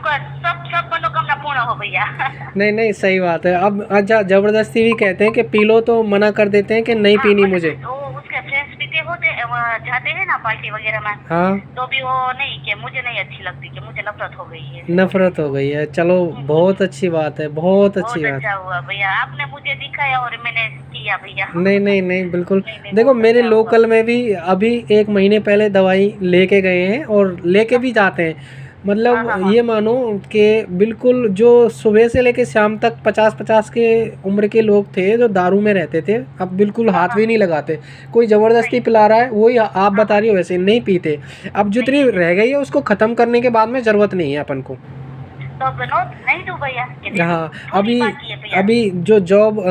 आपका सब सब मनोकामना पूर्ण हो भैया। नहीं नहीं, सही बात है। अब अच्छा, जबरदस्ती भी कहते हैं कि पी लो तो मना कर देते हैं कि नहीं हाँ पीनी मतलब मुझे। वो उसके फ्रेंड्स पीते होते वहाँ जाते हैं ना पार्टी वगैरह में, हाँ, तो भी वो नहीं कि मुझे नहीं अच्छी लगती, कि मुझे नफरत हो गई है ऐसे बोलते नफरत हैं हो वो। गई है। चलो, बहुत अच्छी बात है, बहुत अच्छी बहुत बात अच्छा है। हुआ भैया, आपने मुझे दिखाया और मैंने किया भैया। नहीं नहीं नहीं, बिल्कुल। नहीं नहीं, देखो, बहुत मेरे अच्छा हुआ। लोकल में भी अभी 1 महीने पहले दवाई लेके गए हैं और लेके भी जाते हैं। हाँ मतलब हाँ हाँ। ये मानो कि बिल्कुल जो सुबह से लेके शाम तक 50-50 के उम्र के लोग थे जो दारू में रहते थे, अब बिल्कुल हाँ हाथ हाँ भी नहीं लगाते। कोई सही। ज़बरदस्ती पिला रहा है, वही आप हाँ बता हाँ रही हो वैसे नहीं पीते। अब नहीं जितनी पीते। रह गई है उसको ख़त्म करने के बाद में ज़रूरत नहीं है अपन को। तो बनो नहीं दूं भैया कि दे दूं? हाँ, थोड़ी अभी बाकी है भैया। अभी जो जॉब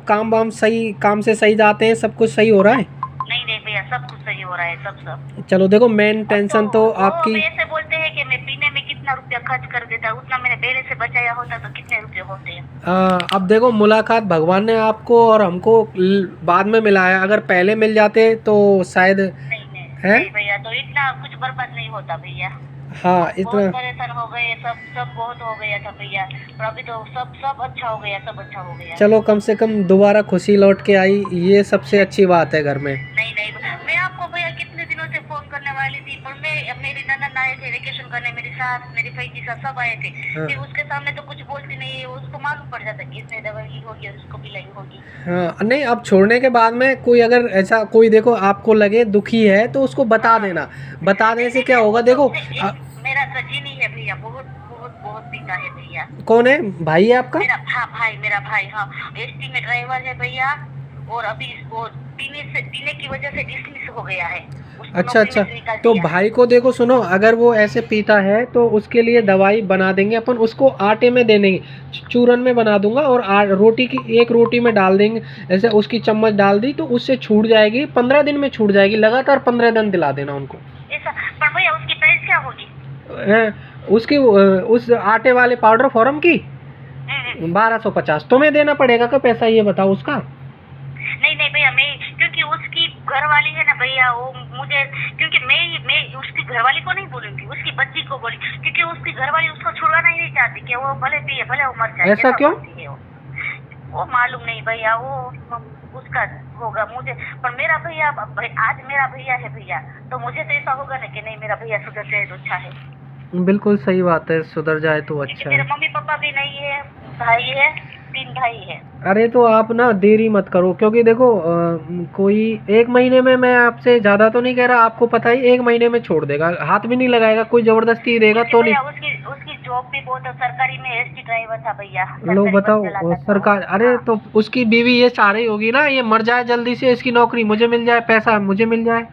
काम वाम सही, काम से सही जाते हैं, सब कुछ सही हो रहा है। नहीं नहीं भैया, सब कुछ सही हो रहा है, सब सब। चलो देखो, मेन अब तो टेंशन तो वो आपकी। ऐसे बोलते हैं कि मैं पीने में कितना रुपया खर्च कर देता, उतना मैंने पहले से बचाया होता तो कितने रुपए होते हैं। अब देखो, मुलाकात भगवान ने आपको और हमको बाद में मिलाया। अगर पहले मिल जाते तो शायद। नहीं नहीं है। नहीं भैया, तो इतना कुछ बर्बाद नहीं होता भैया। हाँ, बहुत इतना। परेशान हो गए, सब सब बहुत हो गया था भैया, पर अभी तो सब सब अच्छा हो गया, सब अच्छा हो गया। चलो, कम से कम दोबारा खुशी लौट के आई, ये सबसे अच्छी बात है घर में। नहीं नहीं, मैं आपको भैया कितने दिनों से फोन करने वाली थी, पर मैं मेरी ननद आए थे वेकेशन करने, मेरी सास, मेरी फैजी सास सब आए थे। हाँ फिर उसके सामने तो कुछ बोलती नहीं है, उसको मालूम पड़ जाता कि इसने दवाई ली होगी और उसको पिलाई होगी। हाँ, नहीं, अब छोड़ने के बाद में कोई अगर ऐसा कोई देखो आपको लगे दुखी है तो उसको हाँ बता हाँ। देना। बता देने नहीं से नहीं क्या नहीं, होगा, वो तो देखो। मेरा सजीनी है भैया, बहुत बहुत बहुत पीता है भैया। कौन है भाई है आपका? मेरा हाँ भाई, मेरा भाई हाँ, एसटी में ड्राइवर है भैया। और अभी वो पीने की वजह से डिसमिस हो गया है, उसको अच्छा नौकरी अच्छा। में से निकाल तो दिया है। भाई को देखो, सुनो, अगर वो ऐसे पीता है तो उसके लिए दवाई बना देंगे अपन, उसको आटे में दे देंगे। चूरन में बना दूंगा और रोटी की एक रोटी में डाल देंगे। ऐसे उसकी चम्मच डाल दी तो उससे छूट जाएगी, 15 दिन में छूट जाएगी। लगातार 15 दिन दिला देना उनको। ऐसा? पर भैया उसकी प्राइस क्या होगी? उसकी उस आटे वाले पाउडर फॉर्म की हम्म। 1250 तुम्हें देना पड़ेगा। क्या पैसा, ये बताओ उसका। नहीं नहीं भैया, मैं क्योंकि उसकी घरवाली है ना भैया, वो मुझे, क्योंकि मैं उसकी घरवाली को नहीं बोलूंगी, उसकी बच्ची को बोली, क्योंकि उसकी घरवाली उसको छुड़वाना ही नहीं चाहती कि वो भले पिए भले वो मर जाए, ऐसा क्यों? बोलती है वो मालूम नहीं भैया, वो उसका होगा मुझे। पर मेरा भैया आज मेरा भैया है भैया, तो मुझे तो ऐसा होगा ना कि नहीं मेरा भैया सुधर जाए तो अच्छा है। बिल्कुल सही बात है, सुधर जाए तो क्योंकि अच्छा मेरे है। मम्मी पापा भी नहीं है, भाई है, 3 भाई है। अरे तो आप ना देरी मत करो, क्योंकि देखो कोई 1 महीने में, मैं आपसे ज़्यादा तो नहीं कह रहा, आपको पता ही 1 महीने में छोड़ देगा, हाथ भी नहीं लगाएगा, कोई ज़बरदस्ती देगा क्योंकि तो नहीं। भैया उसकी उसकी जॉब भी बहुत सरकारी में एसटी ड्राइवर था भैया, लो सरकारी बस बताओ, चलाता था वो। सरकार, अरे हाँ। तो उसकी बीवी ये चाह रही होगी ना, ये मर जाए जल्दी से, इसकी नौकरी मुझे मिल जाए, पैसा मुझे मिल जाए।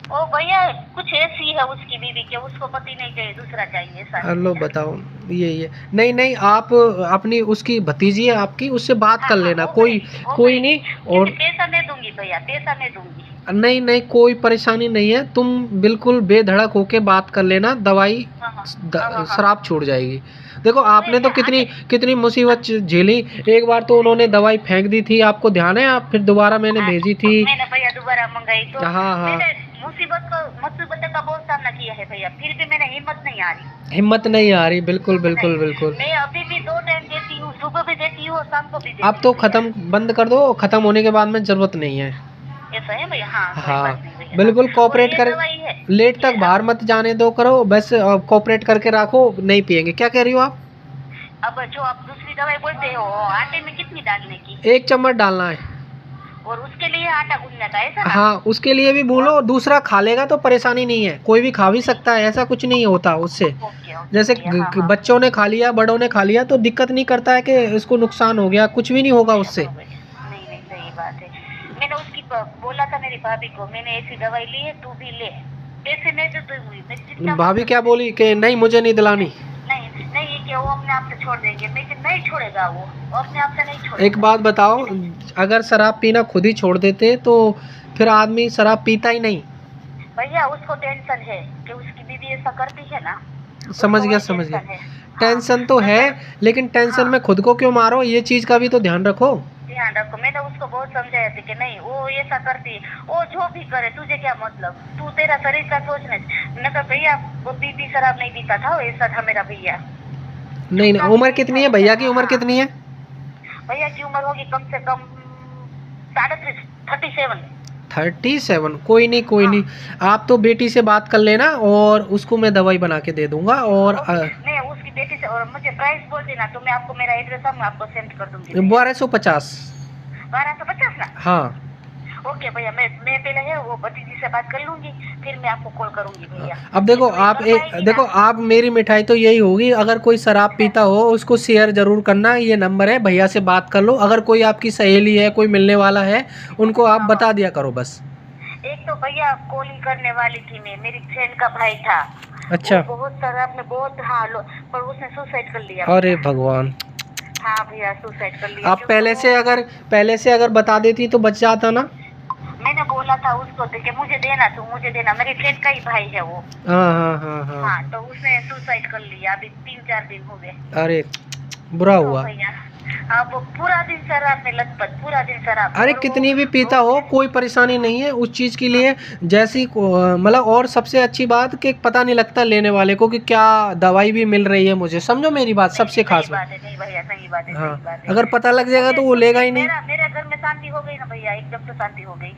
ओ भैया, कुछ ऐसी है उसकी बीवी के उसको पति नहीं चाहिए, दूसरा चाहिए, ऐसा है लो भैया। बताओ। ये नहीं नहीं, आप अपनी उसकी भतीजी है आपकी, उससे बात हाँ कर हाँ, लेना, वो कोई करेगी वो कोई करेगी, नहीं। क्योंकि और पैसा नहीं दूंगी भैया, पैसा नहीं दूंगी। नहीं नहीं, कोई परेशानी नहीं है, तुम बिल्कुल बेधड़क होके बात कर लेना, दवाई हाँ हाँ हाँ हाँ हाँ। शराब छूट जाएगी। देखो, तो आपने तो भैया कितनी आगे। कितनी मुसीबत झेली। एक बार तो उन्होंने दवाई फेंक दी थी, आपको ध्यान है? आप फिर दोबारा मैंने हाँ, भेजी तो थी। मैंने भैया दोबारा मंगाई तो हाँ हाँ। मैंने मुसीबत का बहुत सामना किया है भैया, फिर भी मैंने हिम्मत नहीं आ रही। हिम्मत नहीं आ रही, बिल्कुल बिल्कुल नहीं, बिल्कुल। मैं अभी भी 2 टाइम देती हूँ, सुबह भी देती हूँ और शाम को भी अब देती तो हूँ भैया। ख़त्म, बंद कर दो, ख़त्म होने के बाद में ज़रूरत नहीं है। ऐसा है भैया? हाँ, कोई बात हाँ, नहीं भैया, हाँ। बिल्कुल और कोऑपरेट ये कर। दवाई है, लेट ये तक बाहर मत जाने दो करो, बस कोऑपरेट करके रखो, नहीं पियेंगे। क्या कह रही हो आप? अब जो आप दूसरी दवाई बोलते हो आटे में कितनी डालने की? 1 चम्मच डालना है। और उसके लिए आटा गूंदने का, ऐसा ना? हाँ, उसके लिए भी और बोलो, दूसरा खा लेगा तो परेशानी नहीं है, कोई भी खा भी सकता है, ऐसा कुछ नहीं होता उससे। ओके ओके जैसे भैया, हाँ हाँ। बच्चों ने खा लिया, बड़ों ने खा लिया तो दिक्कत नहीं करता है कि इसको नुकसान हो गया, कुछ भी नहीं होगा भैया उससे। बरोबर है, नहीं नहीं सही बात है। मैंने उसकी बोला था मेरी भाभी को, मैंने ऐसी दवाई ली है, तू भी ले, पैसे नहीं देती हुई मैं जितना भाभी क्या बोली कि नहीं मुझे नहीं दिलानी? नहीं नहीं, कि वो अपने आप से छोड़ देंगे, लेकिन नहीं छोड़ेगा वो अपने आप से नहीं छोड़ेगा। एक बात बताओ, अगर शराब पीना खुद ही छोड़ देते तो फिर आदमी शराब पीता ही नहीं। भैया उसको टेंशन है कि उसकी बीवी ऐसा करती है ना, समझ उसको गया, वही समझ गया। टेंशन है। हाँ, टेंशन तो है, लेकिन टेंशन हाँ, में खुद को क्यों मारो, ये चीज़ का भी तो ध्यान रखो। ध्यान रखो। मैंने उसको बहुत समझाया था कि नहीं वो ऐसा करती है, वो जो भी करे तुझे क्या मतलब, तू तेरा शरीर का सोचना। मैंने कहा भैया वो पीती शराब नहीं पीता था, वो ऐसा था मेरा भैया। नहीं नहीं, उम्र कितनी है भैया की, उम्र कितनी है? भैया की उम्र होगी कम से कम 37, 37। 37। कोई नहीं कोई नहीं, आप तो बेटी से बात कर लेना और उसको मैं दवाई बना के दे दूंगा। और मैं उसकी बेटी से, और मुझे प्राइस बोल देना तो मैं आपको मेरा एड्रेस मैं आपको सेंड कर दूंगी। 1250। 1250 ना? हाँ ओके भैया, मैं पहले है वो भतीजी से बात कर लूंगी, फिर मैं आपको कॉल करूंगी भैया। अब देखो तो आप कर एक पाएगी देखो ना? आप, मेरी मिठाई तो यही होगी, अगर कोई शराब पीता हो उसको शेयर जरूर करना। ये नंबर है, भैया से बात कर लो। अगर कोई आपकी सहेली है, कोई मिलने वाला है, उनको आप बता दिया करो बस। एक तो भैया कॉलिंग करने वाली थी मैं, मेरी फ्रेंड का भाई था। अच्छा। वो बहुत शराब में बहुत, हाँ पर उसने सुसाइड कर लिया। अरे भगवान। हाँ भैया सुसाइड कर लिया। आप पहले से अगर बता देती तो बच जाता ना। मैंने बोला था उसको कि मुझे देना, तू मुझे देना, मेरी फ्रेंड का ही भाई है वो। हाँ हाँ हाँ हाँ। हाँ तो उसने सुसाइड कर लिया, अभी 3-4 दिन हो गए। अरे बुरा हुआ। भैया अब वो पूरा दिन शराब में लथपथ, पूरा दिन शराब। अरे कितनी भी पीता हो कोई परेशानी नहीं है उस चीज के लिए, जैसी मतलब। और सबसे अच्छी बात कि पता नहीं लगता लेने वाले को कि क्या दवाई भी मिल रही है मुझे, समझो मेरी बात। सबसे खास बात है। नहीं भैया सही बात है, हाँ, सही बात है। अगर पता लग जाएगा तो वो लेगा ही नहीं। मेरे घर में शांति हो गई ना भैया, एकदम से शांति हो गई।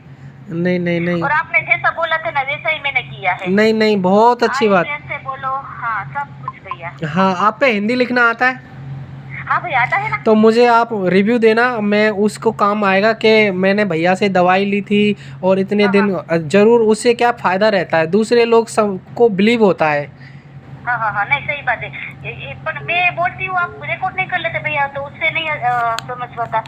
नहीं नहीं नहीं, और आपने जैसा बोला था ना वैसा ही मैंने किया है। नहीं नहीं, बहुत अच्छी बात। से बोलो, हाँ सब कुछ भैया। हाँ, आप पे हिंदी लिखना आता है? हाँ भैया आता है ना। तो मुझे आप रिव्यू देना, मैं उसको काम आएगा कि मैंने भैया से दवाई ली थी और इतने दिन। जरूर उससे क्या फ़ायदा रहता है, दूसरे लोग सबको बिलीव होता है। हाँ हाँ हाँ, नहीं सही बात है। पर मैं बोलती हूँ आप रिकॉर्ड नहीं कर लेते भैया, तो उससे नहीं समझ पाता।